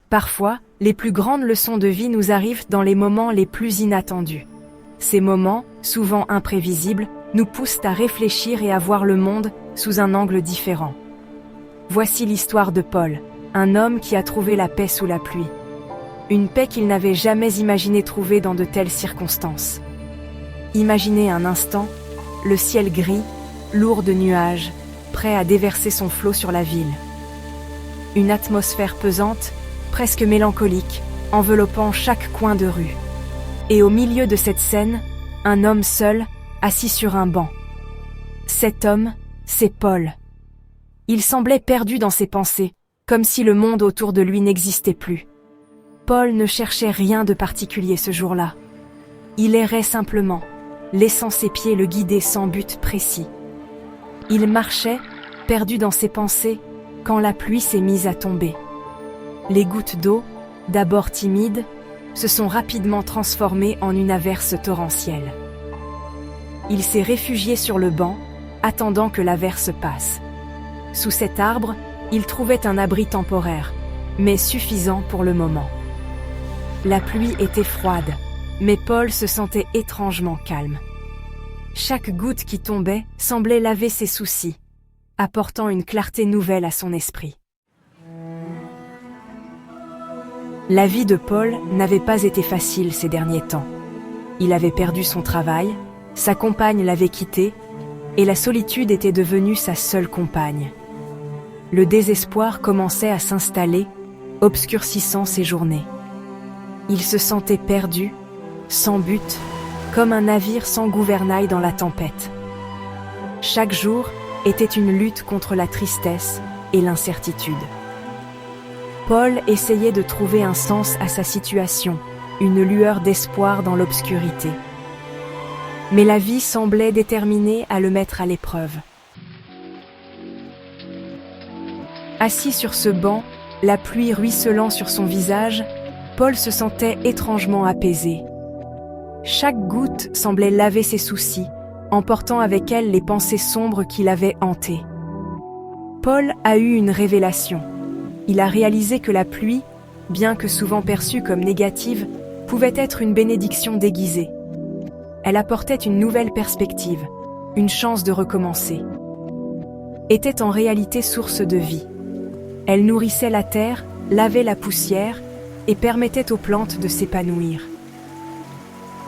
Parfois, les plus grandes leçons de vie nous arrivent dans les moments les plus inattendus. Ces moments, souvent imprévisibles, nous poussent à réfléchir et à voir le monde sous un angle différent. Voici l'histoire de Paul, un homme qui a trouvé la paix sous la pluie. Une paix qu'il n'avait jamais imaginé trouver dans de telles circonstances. Imaginez un instant, le ciel gris, lourd de nuages, prêt à déverser son flot sur la ville. Une atmosphère pesante, presque mélancolique, enveloppant chaque coin de rue. Et au milieu de cette scène, un homme seul, assis sur un banc. Cet homme, c'est Paul. Il semblait perdu dans ses pensées, comme si le monde autour de lui n'existait plus. Paul ne cherchait rien de particulier ce jour-là. Il errait simplement, laissant ses pieds le guider sans but précis. Il marchait, perdu dans ses pensées, quand la pluie s'est mise à tomber. Les gouttes d'eau, d'abord timides, se sont rapidement transformées en une averse torrentielle. Il s'est réfugié sur le banc, attendant que l'averse passe. Sous cet arbre, il trouvait un abri temporaire, mais suffisant pour le moment. La pluie était froide, mais Paul se sentait étrangement calme. Chaque goutte qui tombait semblait laver ses soucis, apportant une clarté nouvelle à son esprit. La vie de Paul n'avait pas été facile ces derniers temps. Il avait perdu son travail, sa compagne l'avait quitté, et la solitude était devenue sa seule compagne. Le désespoir commençait à s'installer, obscurcissant ses journées. Il se sentait perdu, sans but, comme un navire sans gouvernail dans la tempête. Chaque jour était une lutte contre la tristesse et l'incertitude. Paul essayait de trouver un sens à sa situation, une lueur d'espoir dans l'obscurité. Mais la vie semblait déterminée à le mettre à l'épreuve. Assis sur ce banc, la pluie ruisselant sur son visage, Paul se sentait étrangement apaisé. Chaque goutte semblait laver ses soucis, emportant avec elle les pensées sombres qui l'avaient hanté. Paul a eu une révélation. Il a réalisé que la pluie, bien que souvent perçue comme négative, pouvait être une bénédiction déguisée. Elle apportait une nouvelle perspective, une chance de recommencer. Était en réalité source de vie. Elle nourrissait la terre, lavait la poussière et permettait aux plantes de s'épanouir.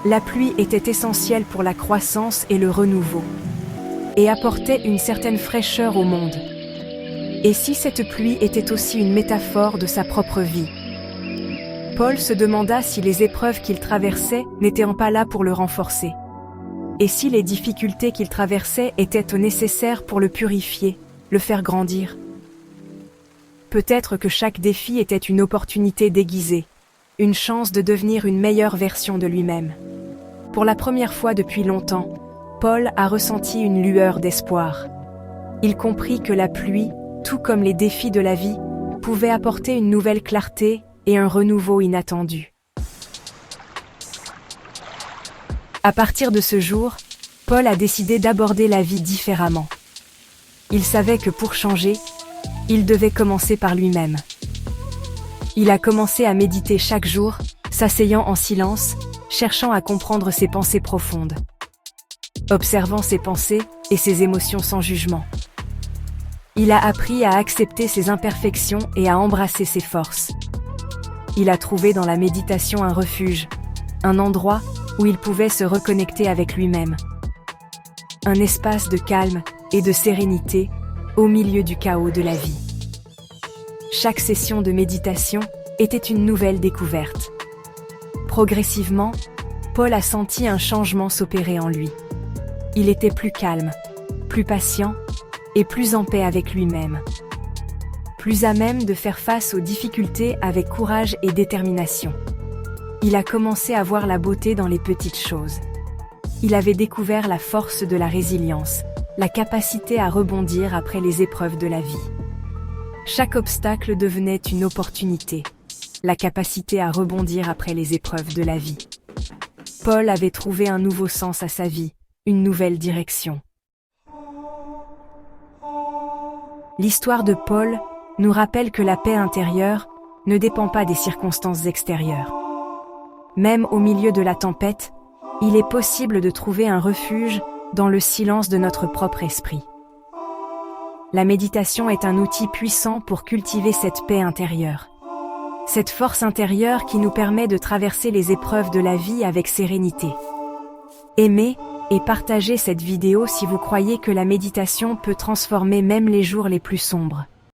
La pluie était essentielle pour la croissance et le renouveau, et apportait une certaine fraîcheur au monde. Et si cette pluie était aussi une métaphore de sa propre vie? Paul se demanda si les épreuves qu'il traversait n'étaient pas là pour le renforcer. Et si les difficultés qu'il traversait étaient nécessaires pour le purifier, le faire grandir? Peut-être que chaque défi était une opportunité déguisée, une chance de devenir une meilleure version de lui-même. Pour la première fois depuis longtemps, Paul a ressenti une lueur d'espoir. Il comprit que la pluie, tout comme les défis de la vie, pouvait apporter une nouvelle clarté et un renouveau inattendu. À partir de ce jour, Paul a décidé d'aborder la vie différemment. Il savait que pour changer, il devait commencer par lui-même. Il a commencé à méditer chaque jour, s'asseyant en silence, cherchant à comprendre ses pensées profondes. Observant ses pensées et ses émotions sans jugement. Il a appris à accepter ses imperfections et à embrasser ses forces. Il a trouvé dans la méditation un refuge, un endroit où il pouvait se reconnecter avec lui-même. Un espace de calme et de sérénité au milieu du chaos de la vie. Chaque session de méditation était une nouvelle découverte. Progressivement, Paul a senti un changement s'opérer en lui. Il était plus calme, plus patient et plus en paix avec lui-même. Plus à même de faire face aux difficultés avec courage et détermination. Il a commencé à voir la beauté dans les petites choses. Il avait découvert la force de la résilience, la capacité à rebondir après les épreuves de la vie. Chaque obstacle devenait une opportunité, la capacité à rebondir après les épreuves de la vie. Paul avait trouvé un nouveau sens à sa vie, une nouvelle direction. L'histoire de Paul nous rappelle que la paix intérieure, ne dépend pas des circonstances extérieures. Même au milieu de la tempête, il est possible de trouver un refuge dans le silence de notre propre esprit. La méditation est un outil puissant pour cultiver cette paix intérieure. Cette force intérieure qui nous permet de traverser les épreuves de la vie avec sérénité. Aimez et partagez cette vidéo si vous croyez que la méditation peut transformer même les jours les plus sombres.